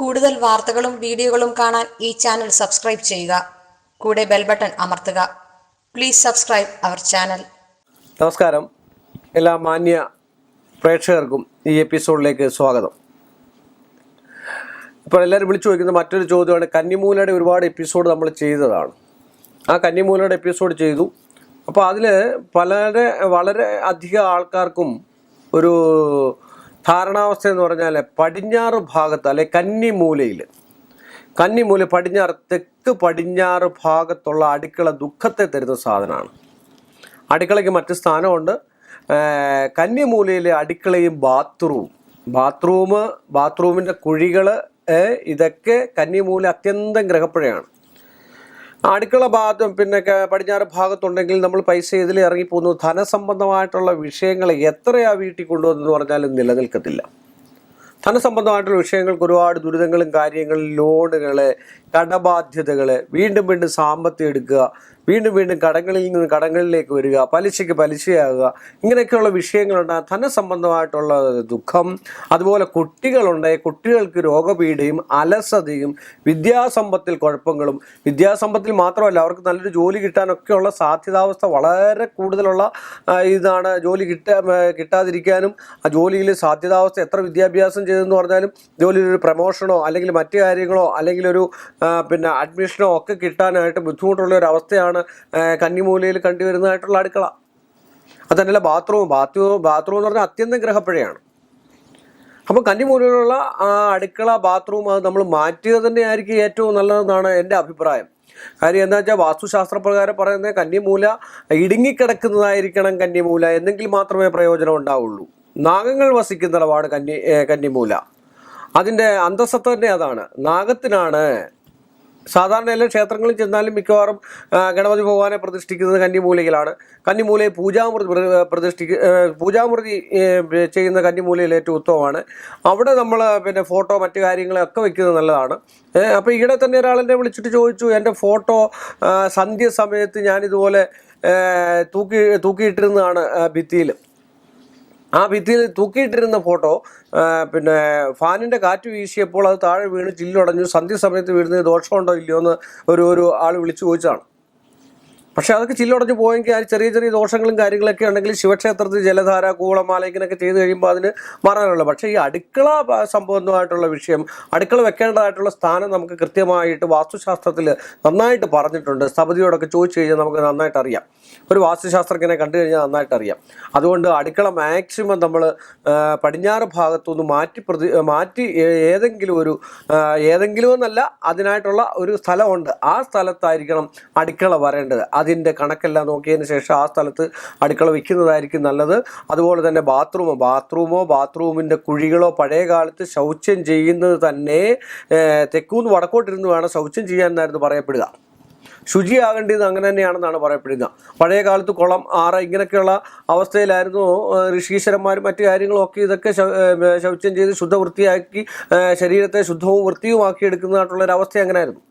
കൂടുതൽ വാർത്തകളും വീഡിയോകളും കാണാൻ ഈ ചാനൽ സബ്സ്ക്രൈബ് ചെയ്യുക. കൂടെ ബെൽ ബട്ടൺ അമർത്തുക. Please subscribe our channel. നമസ്കാരം, എല്ലാ മാന്യ പ്രേക്ഷകർക്കും ഈ എപ്പിസോഡിലേക്ക് സ്വാഗതം. ഇപ്പോൾ എല്ലാവരും വിളിച്ചു ചോദിക്കുന്ന മറ്റൊരു ചോദ്യമാണ്, കന്നിമൂലയുടെ ഒരുപാട് എപ്പിസോഡ് നമ്മൾ ചെയ്തതാണ്. ആ കന്നിമൂലയുടെ എപ്പിസോഡ് ചെയ്തു. അപ്പോൾ അതിൽ വളരെ അധികം ആൾക്കാർക്കും ഒരു ധാരണാവസ്ഥ എന്ന് പറഞ്ഞാൽ പടിഞ്ഞാറ് ഭാഗത്ത് അല്ലെ കന്നിമൂല പടിഞ്ഞാറ് തെക്ക് പടിഞ്ഞാറ് ഭാഗത്തുള്ള അടുക്കള ദുഃഖത്തെ തരുന്ന സാധനമാണ്. അടുക്കളയ്ക്ക് മറ്റ് സ്ഥാനമുണ്ട്. കന്നിമൂലയിലെ അടുക്കളയും ബാത്റൂമിൻ്റെ കുഴികൾ ഇതൊക്കെ കന്നിമൂല അത്യന്തം ഗ്രഹപ്പുഴയാണ്. അടുക്കള പിന്നെ പടിഞ്ഞാറ് ഭാഗത്തുണ്ടെങ്കിൽ നമ്മൾ പൈസ ഇതിൽ ഇറങ്ങിപ്പോകുന്നു. ധനസംബന്ധമായിട്ടുള്ള വിഷയങ്ങൾ എത്രയാ വീട്ടിൽ കൊണ്ടുവന്നെന്ന് പറഞ്ഞാലും നിലനിൽക്കത്തില്ല. ധനസംബന്ധമായിട്ടുള്ള വിഷയങ്ങൾക്ക് ഒരുപാട് ദുരിതങ്ങളും കാര്യങ്ങളും, ലോണുകൾ, കടബാധ്യതകൾ, വീണ്ടും സാമ്പത്തികം എടുക്കുക, വീണ്ടും കടങ്ങളിൽ നിന്ന് കടങ്ങളിലേക്ക് വരിക, പലിശയ്ക്ക് പലിശയാകുക, ഇങ്ങനെയൊക്കെയുള്ള വിഷയങ്ങളുണ്ട്. ധനസംബന്ധമായിട്ടുള്ള ദുഃഖം. അതുപോലെ കുട്ടികൾക്ക് രോഗപീഠയും അലസതയും വിദ്യാസമ്പത്തിൽ കുഴപ്പങ്ങളും. വിദ്യാസമ്പത്തിൽ മാത്രമല്ല, അവർക്ക് നല്ലൊരു ജോലി കിട്ടാനൊക്കെയുള്ള സാധ്യതാവസ്ഥ വളരെ കൂടുതലുള്ള ഇതാണ്. ജോലി കിട്ടാതിരിക്കാനും ആ ജോലിയിൽ സാധ്യതാവസ്ഥ എത്ര വിദ്യാഭ്യാസം ചെയ്തെന്ന് പറഞ്ഞാലും ജോലിയിൽ ഒരു പ്രമോഷനോ അല്ലെങ്കിൽ മറ്റു കാര്യങ്ങളോ അല്ലെങ്കിൽ ഒരു അഡ്മിഷനോ ഒക്കെ കിട്ടാനായിട്ട് ബുദ്ധിമുട്ടുള്ള ഒരു അവസ്ഥയാണ് കന്നിമൂലയിൽ കണ്ടുവരുന്നതായിട്ടുള്ള അടുക്കള. അതല്ല ബാത്റൂം എന്ന് പറഞ്ഞാൽ അത്യന്തം ഗ്രഹപ്പുഴയാണ്. അപ്പോൾ കന്നിമൂലയിലുള്ള ആ അടുക്കള ബാത്റൂം അത് നമ്മൾ മാറ്റുക തന്നെയായിരിക്കും ഏറ്റവും നല്ലതെന്നാണ് എൻ്റെ അഭിപ്രായം. കാര്യം എന്താ വെച്ചാൽ വാസ്തുശാസ്ത്രപ്രകാരം പറയുന്നത് കന്നിമൂല ഇടുങ്ങിക്കിടക്കുന്നതായിരിക്കണം കന്നിമൂല, എന്നെങ്കിൽ മാത്രമേ പ്രയോജനം ഉണ്ടാവുള്ളൂ. നാഗങ്ങൾ വസിക്കുന്നിടമാണ് കന്നിമൂല. അതിൻ്റെ അന്തസ്സത്ത തന്നെ അതാണ്. നാഗത്തിനാണ് സാധാരണ എല്ലാ ക്ഷേത്രങ്ങളിൽ ചെന്നാലും മിക്കവാറും ഗണപതി ഭഗവാനെ പ്രതിഷ്ഠിക്കുന്നത് കന്നിമൂലയിലാണ്. കന്നിമൂലയിൽ പൂജാമൂർത്തി ചെയ്യുന്ന കന്നിമൂലയിൽ ഏറ്റവും ഉത്തമമാണ്. അവിടെ നമ്മൾ ഫോട്ടോ മറ്റു കാര്യങ്ങളൊക്കെ വെക്കുന്നത് നല്ലതാണ്. അപ്പോൾ ഈയിടെ തന്നെ ഒരാളെന്നെ വിളിച്ചിട്ട് ചോദിച്ചു, എൻ്റെ ഫോട്ടോ സന്ധ്യ സമയത്ത് ഞാനിതുപോലെ തൂക്കിയിട്ടിരുന്നതാണ് ഭിത്തിയിൽ. ആ ഭിത്തിയിൽ തൂക്കിയിട്ടിരുന്ന ഫോട്ടോ ഫാനിൻ്റെ കാറ്റ് വീശിയപ്പോൾ അത് താഴെ വീണ് ചില്ലുടഞ്ഞു. സന്ധ്യ സമയത്ത് വീഴുന്നതിന് ദോഷമുണ്ടോ ഇല്ലയോ എന്ന് ഒരു ആൾ വിളിച്ചു ചോദിച്ചതാണ്. പക്ഷേ അതൊക്കെ ചില്ലുടഞ്ഞു പോയെങ്കിൽ അത് ചെറിയ ദോഷങ്ങളും കാര്യങ്ങളൊക്കെ ഉണ്ടെങ്കിൽ ശിവക്ഷേത്രത്തിൽ ജലധാര, കൂളമാല ഇങ്ങനെയൊക്കെ ചെയ്ത് കഴിയുമ്പോൾ അതിന് മാറാനുള്ളൂ. പക്ഷേ ഈ അടുക്കള സംബന്ധമായിട്ടുള്ള വിഷയം, അടുക്കള വെക്കേണ്ടതായിട്ടുള്ള സ്ഥാനം നമുക്ക് കൃത്യമായിട്ട് വാസ്തുശാസ്ത്രത്തിൽ നന്നായിട്ട് പറഞ്ഞിട്ടുണ്ട്. സ്ഥപതിയോടൊക്കെ ചോദിച്ചു കഴിഞ്ഞാൽ നമുക്ക് നന്നായിട്ട് അറിയാം. ഒരു വാസ്തുശാസ്ത്രജ്ഞനെ കണ്ടു കഴിഞ്ഞാൽ നന്നായിട്ട് അറിയാം. അതുകൊണ്ട് അടുക്കള മാക്സിമം നമ്മൾ പടിഞ്ഞാറ് ഭാഗത്തുനിന്ന് മാറ്റി ഏതെങ്കിലും എന്നല്ല, അതിനായിട്ടുള്ള ഒരു സ്ഥലമുണ്ട്. ആ സ്ഥലത്തായിരിക്കണം അടുക്കള വരേണ്ടത്. അതിൻ്റെ കണക്കെല്ലാം നോക്കിയതിന് ശേഷം ആ സ്ഥലത്ത് അടുക്കള വയ്ക്കുന്നതായിരിക്കും നല്ലത്. അതുപോലെ തന്നെ ബാത്റൂമിൻ്റെ കുഴികളോ, പഴയ കാലത്ത് ശൗച്യം ചെയ്യുന്നത് തന്നെ തെക്കൂന്ന് വടക്കോട്ടിരുന്ന് വേണം ശൗച്യം ചെയ്യാനെന്നായിരുന്നു പറയപ്പെടുക. ശുചിയാകേണ്ടത് അങ്ങനെ തന്നെയാണെന്നാണ് പറയപ്പെടുന്നത്. പഴയ കാലത്ത് കുളം, ആറ് ഇങ്ങനെയൊക്കെയുള്ള അവസ്ഥയിലായിരുന്നു ഋഷീശ്വരന്മാരും മറ്റു കാര്യങ്ങളും ഒക്കെ ഇതൊക്കെ ശൗച്യം ചെയ്ത് ശുദ്ധവൃത്തിയാക്കി ശരീരത്തെ ശുദ്ധവും വൃത്തിയുമാക്കി എടുക്കുന്നതായിട്ടുള്ളൊരവസ്ഥ അങ്ങനെയായിരുന്നു.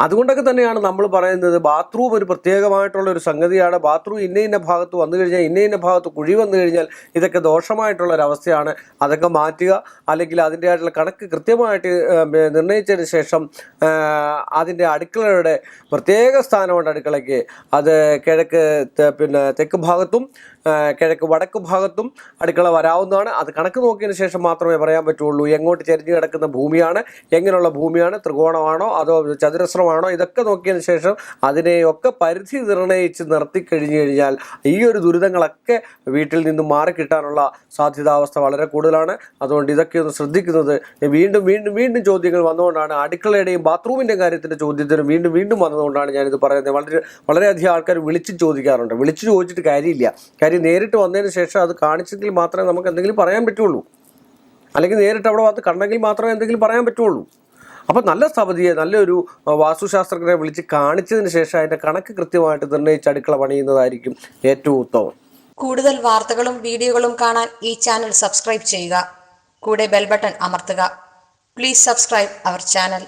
അതുകൊണ്ടൊക്കെ തന്നെയാണ് നമ്മൾ പറയുന്നത് ബാത്റൂം ഒരു പ്രത്യേകമായിട്ടുള്ള ഒരു സംഗതിയാണ്. ബാത്റൂം ഇന്ന ഭാഗത്ത് വന്നു കഴിഞ്ഞാൽ, ഇന്ന ഭാഗത്ത് കുഴി വന്നു കഴിഞ്ഞാൽ ഇതൊക്കെ ദോഷമായിട്ടുള്ളൊരവസ്ഥയാണ്. അതൊക്കെ മാറ്റുക. അല്ലെങ്കിൽ അതിൻ്റെ ആയിട്ടുള്ള കണക്ക് കൃത്യമായിട്ട് നിർണ്ണയിച്ചതിന് ശേഷം അതിൻ്റെ അടുക്കളയുടെ പ്രത്യേക സ്ഥാനമുണ്ട് അടുക്കളയ്ക്ക്. അത് കിഴക്ക് തെക്ക് ഭാഗത്തും കിഴക്ക് വടക്ക് ഭാഗത്തും അടുക്കള വരാവുന്നതാണ്. അത് കണക്ക് നോക്കിയതിന് ശേഷം മാത്രമേ പറയാൻ പറ്റുള്ളൂ. എങ്ങോട്ട് ചെരിഞ്ഞ് കിടക്കുന്ന ഭൂമിയാണ്, എങ്ങനെയുള്ള ഭൂമിയാണ്, ത്രികോണമാണോ അതോ ചതുരശ്രമാണോ, ഇതൊക്കെ നോക്കിയതിന് ശേഷം അതിനെയൊക്കെ പരിധി നിർത്തി കഴിഞ്ഞാൽ ഈ ഒരു ദുരിതങ്ങളൊക്കെ വീട്ടിൽ നിന്നും മാറിക്കിട്ടാനുള്ള സാധ്യതാവസ്ഥ വളരെ കൂടുതലാണ്. അതുകൊണ്ട് ഇതൊക്കെ ഒന്ന് ശ്രദ്ധിക്കുന്നത്. വീണ്ടും ചോദ്യങ്ങൾ വന്നുകൊണ്ടാണ്, അടുക്കളയുടെയും ബാത്റൂമിൻ്റെയും കാര്യത്തിൻ്റെ ചോദ്യത്തിന് വീണ്ടും വന്നതുകൊണ്ടാണ് ഞാനിത് പറയുന്നത്. വളരെയധികം ആൾക്കാർ വിളിച്ച് ചോദിക്കാറുണ്ട്. വിളിച്ച് ചോദിച്ചിട്ട് കാര്യമില്ല. കാര്യം നേരിട്ട് വന്നതിന് ശേഷം അത് കാണിച്ചെങ്കിൽ മാത്രമേ നമുക്ക് എന്തെങ്കിലും പറയാൻ പറ്റുള്ളൂ. അല്ലെങ്കിൽ നേരിട്ട് അവിടെ വന്ന് കണ്ടെങ്കിൽ മാത്രമേ എന്തെങ്കിലും പറയാൻ പറ്റുള്ളൂ. അപ്പോൾ നല്ല സ്ഥപതിയെ, നല്ലൊരു വാസ്തുശാസ്ത്രജ്ഞരെ വിളിച്ച് കാണിച്ചതിന് ശേഷം അതിൻ്റെ കണക്ക് കൃത്യമായിട്ട് നിർണ്ണയിച്ച് അടുക്കള പണിയുന്നതായിരിക്കും ഏറ്റവും ഉത്തമം. കൂടുതൽ വാർത്തകളും വീഡിയോകളും കാണാൻ ഈ ചാനൽ സബ്സ്ക്രൈബ് ചെയ്യുക. കൂടെ ബെൽ ബട്ടൺ അമർത്തുക. Please subscribe our channel.